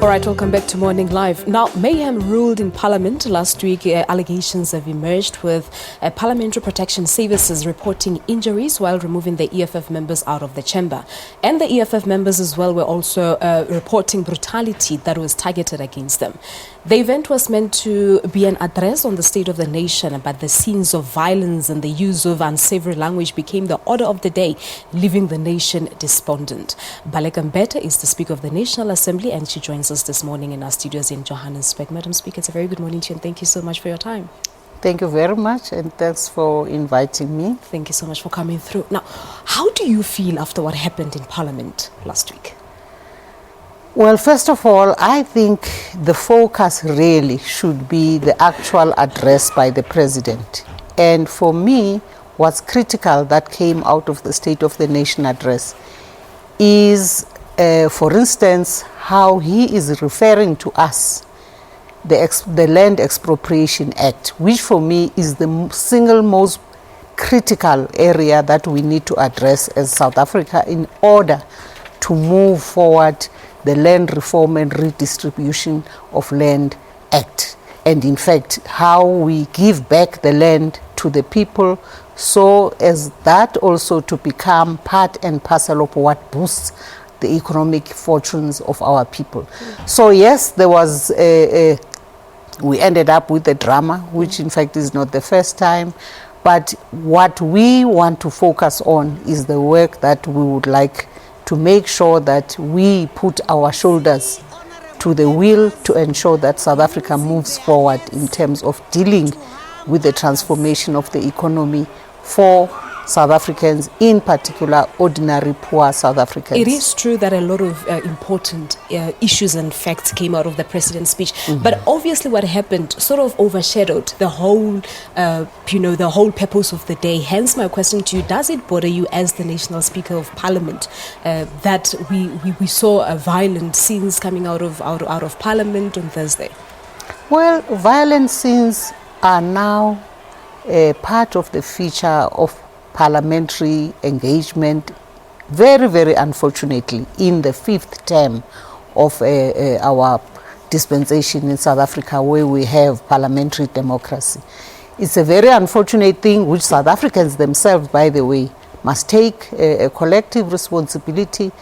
All right, welcome back to Morning Live. Now, Mayhem ruled in Parliament last week. Allegations have emerged with Parliamentary Protection Services reporting injuries while removing the EFF members out of the chamber. And the EFF members as well were also reporting brutality that was targeted against them. The event was meant to be an address on the state of the nation, but the scenes of violence and the use of unsavoury language became the order of the day, leaving the nation despondent. Baleka Mbete is the Speaker of the National Assembly, and she joins us this morning in our studios in Johannesburg. Madam Speaker, it's a very good morning to you, and thank you so much for your time. Thank you very much, and thanks for inviting me. Thank you so much for coming through. Now, how do you feel after what happened in Parliament last week? Well, first of all, I think the focus really should be the actual address by the President. And for me, what's critical that came out of the State of the Nation address is, for instance, how he is referring to us, the Land Expropriation Act, which for me is the single most critical area that we need to address as South Africa in order to move forward the Land Reform and Redistribution of Land Act. And in fact, how we give back the land to the people so as that also to become part and parcel of what boosts the economic fortunes of our people. So yes, there was we ended up with a drama, which in fact is not the first time. But what we want to focus on is the work that we would like to make sure that we put our shoulders to the wheel to ensure that South Africa moves forward in terms of dealing with the transformation of the economy for South Africans, in particular ordinary poor South Africans. It is true that a lot of important issues and facts came out of the President's speech, but obviously what happened sort of overshadowed the whole, the whole purpose of the day. Hence my question to you, does it bother you as the National Speaker of Parliament that we saw violent scenes coming out of Parliament on Thursday? Well, violent scenes are now part of the feature of parliamentary engagement, very, very unfortunately, in the fifth term of our dispensation in South Africa, where we have parliamentary democracy. It's a very unfortunate thing which South Africans themselves, by the way, must take a collective responsibility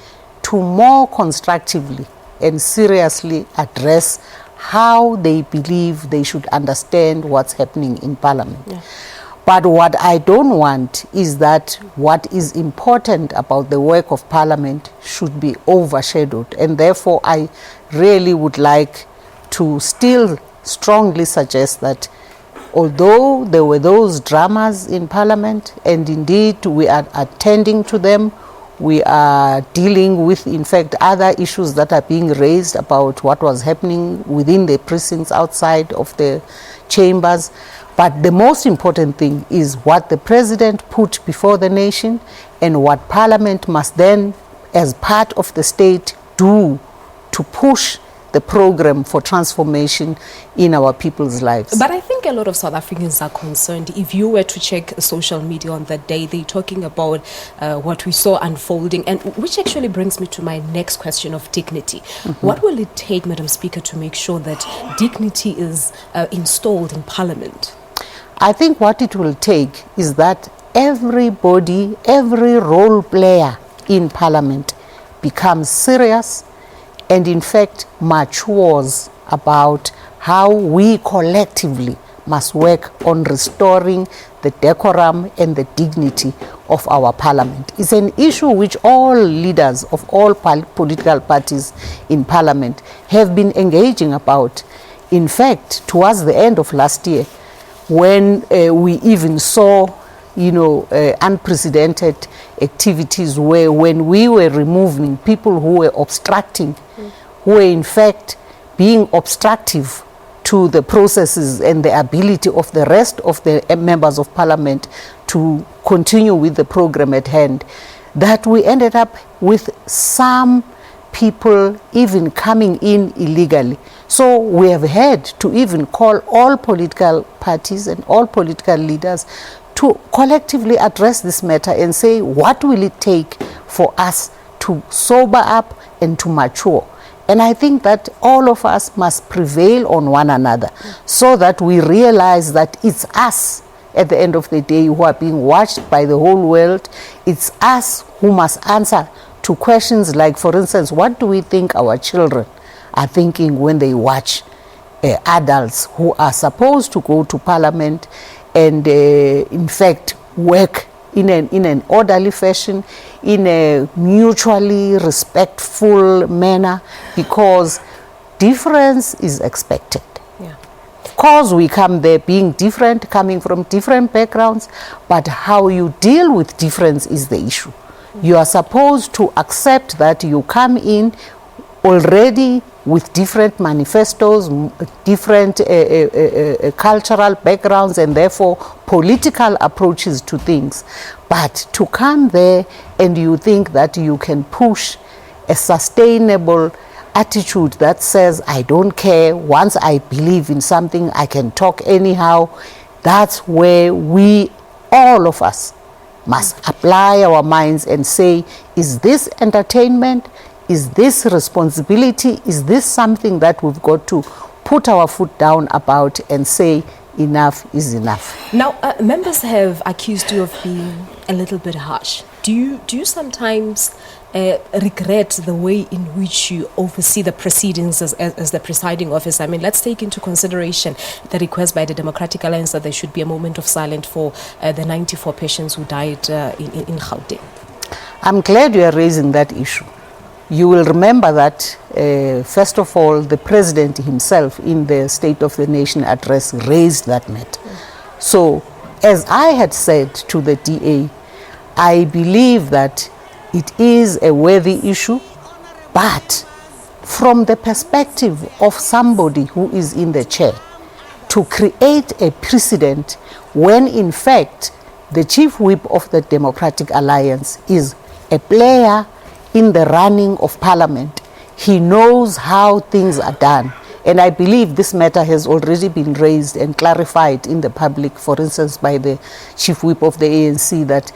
to more constructively and seriously address how they believe they should understand what's happening in Parliament. Yeah. But what I don't want is that what is important about the work of Parliament should be overshadowed. And therefore, I really would like to still strongly suggest that although there were those dramas in Parliament, and indeed we are attending to them, we are dealing with, in fact, other issues that are being raised about what was happening within the precincts outside of the chambers. But the most important thing is what the President put before the nation and what Parliament must then, as part of the state, do to push the program for transformation in our people's lives. But I think a lot of South Africans are concerned. If you were to check social media on that day, they're talking about what we saw unfolding, and which actually brings me to my next question of dignity. What will it take, Madam Speaker, to make sure that dignity is installed in Parliament? I think what it will take is that everybody, every role player in Parliament becomes serious and in fact matures about how we collectively must work on restoring the decorum and the dignity of our Parliament. It's an issue which all leaders of all political parties in Parliament have been engaging about. In fact, towards the end of last year, when we even saw, unprecedented activities where when we were removing people who were obstructing, who were in fact being obstructive to the processes and the ability of the rest of the members of Parliament to continue with the program at hand, that we ended up with some people even coming in illegally. So we have had to even call all political parties and all political leaders to collectively address this matter and say, what will it take for us to to sober up and to mature. And I think that all of us must prevail on one another so that we realize that it's us at the end of the day who are being watched by the whole world. It's us who must answer to questions like, for instance, what do we think our children are thinking when they watch adults who are supposed to go to Parliament and in fact work in an orderly fashion, in a mutually respectful manner, because difference is expected. Yeah. Of course, we come there being different, coming from different backgrounds, but how you deal with difference is the issue. You are supposed to accept that you come in already with different manifestos, different cultural backgrounds, and therefore political approaches to things. But to come there and you think that you can push a sustainable attitude that says, I don't care, once I believe in something, I can talk anyhow, that's where we, all of us, must apply our minds and say, is this entertainment? Is this responsibility? Is this something that we've got to put our foot down about and say enough is enough? Now, members have accused you of being a little bit harsh. Do you sometimes regret the way in which you oversee the proceedings as the presiding officer? I mean, let's take into consideration the request by the Democratic Alliance that there should be a moment of silence for the 94 patients who died in Gauteng. I'm glad you are raising that issue. You will remember that, first of all, the president himself in the State of the Nation address raised that matter. So, as I had said to the DA, I believe that it is a worthy issue, but from the perspective of somebody who is in the chair, to create a precedent when in fact the chief whip of the Democratic Alliance is a player in the running of Parliament. He knows how things are done. And I believe this matter has already been raised and clarified in the public, for instance, by the chief whip of the ANC, that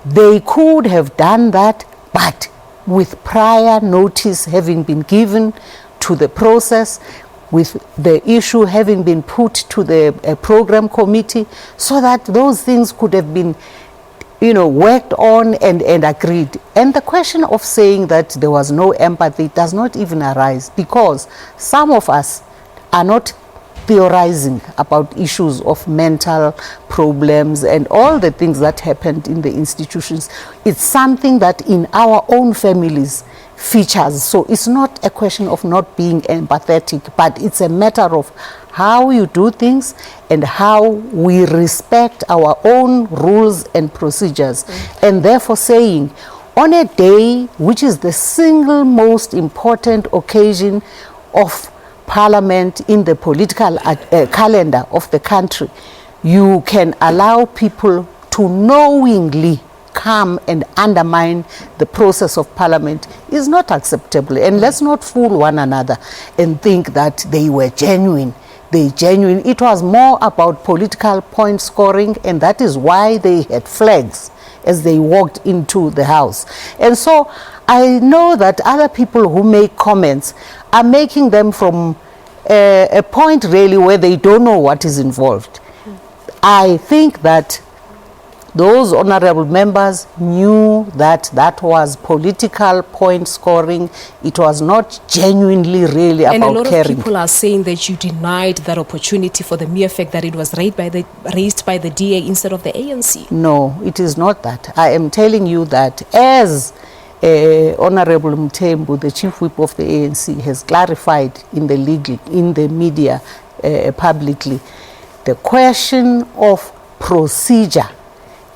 they could have done that, but with prior notice having been given to the process, with the issue having been put to the program committee, so that those things could have been worked on and agreed. And the question of saying that there was no empathy does not even arise, because some of us are not theorizing about issues of mental problems and all the things that happened in the institutions. It's something that in our own families features. So it's not a question of not being empathetic, but it's a matter of how you do things and how we respect our own rules and procedures. And therefore saying, on a day which is the single most important occasion of Parliament in the political calendar of the country, you can allow people to knowingly come and undermine the process of Parliament is not acceptable. And let's not fool one another and think that they were genuine. It was more about political point scoring, and that is why they had flags as they walked into the house. And so I know that other people who make comments are making them from a point really where they don't know what is involved. I think that those honorable members knew that that was political point scoring. It was not genuinely really about caring. And a lot of people are saying that you denied that opportunity for the mere fact that it was raised by the DA instead of the ANC. No, it is not that. I am telling you that as Honorable Mthembu, the chief whip of the ANC, has clarified in the media publicly, the question of procedure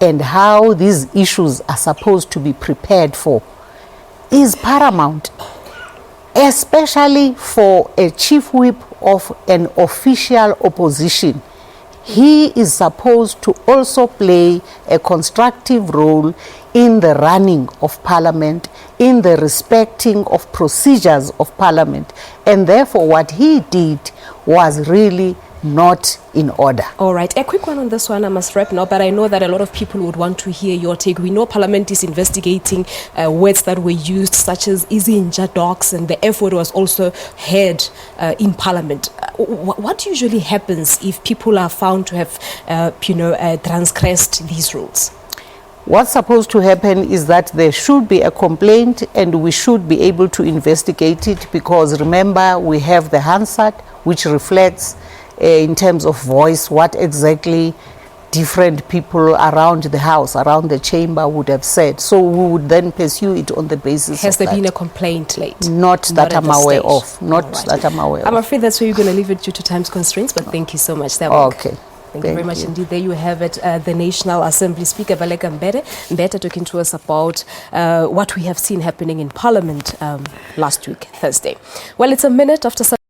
and how these issues are supposed to be prepared for is paramount, especially for a chief whip of an official opposition. He is supposed to also play a constructive role in the running of Parliament, in the respecting of procedures of Parliament. And therefore what he did was really not in order. All right, a quick one on this one. I must wrap now, but I know that a lot of people would want to hear your take. We know Parliament is investigating words that were used, such as Izinja dogs, and the F word was also heard in Parliament. What usually happens if people are found to have, transgressed these rules? What's supposed to happen is that there should be a complaint and we should be able to investigate it, because remember, we have the Hansard, which reflects in terms of voice what exactly different people around the house, around the chamber would have said. So we would then pursue it on the basis Has of there that. been a complaint late? Not that I'm aware stage. of. Not Right. that I'm aware of. I'm afraid that's where you're going to leave it due to time's constraints, but thank you so much. Okay. Thank you very much indeed. There you have it, the National Assembly Speaker, Baleka Mbete, talking to us about what we have seen happening in Parliament last week, Thursday. Well, it's a minute after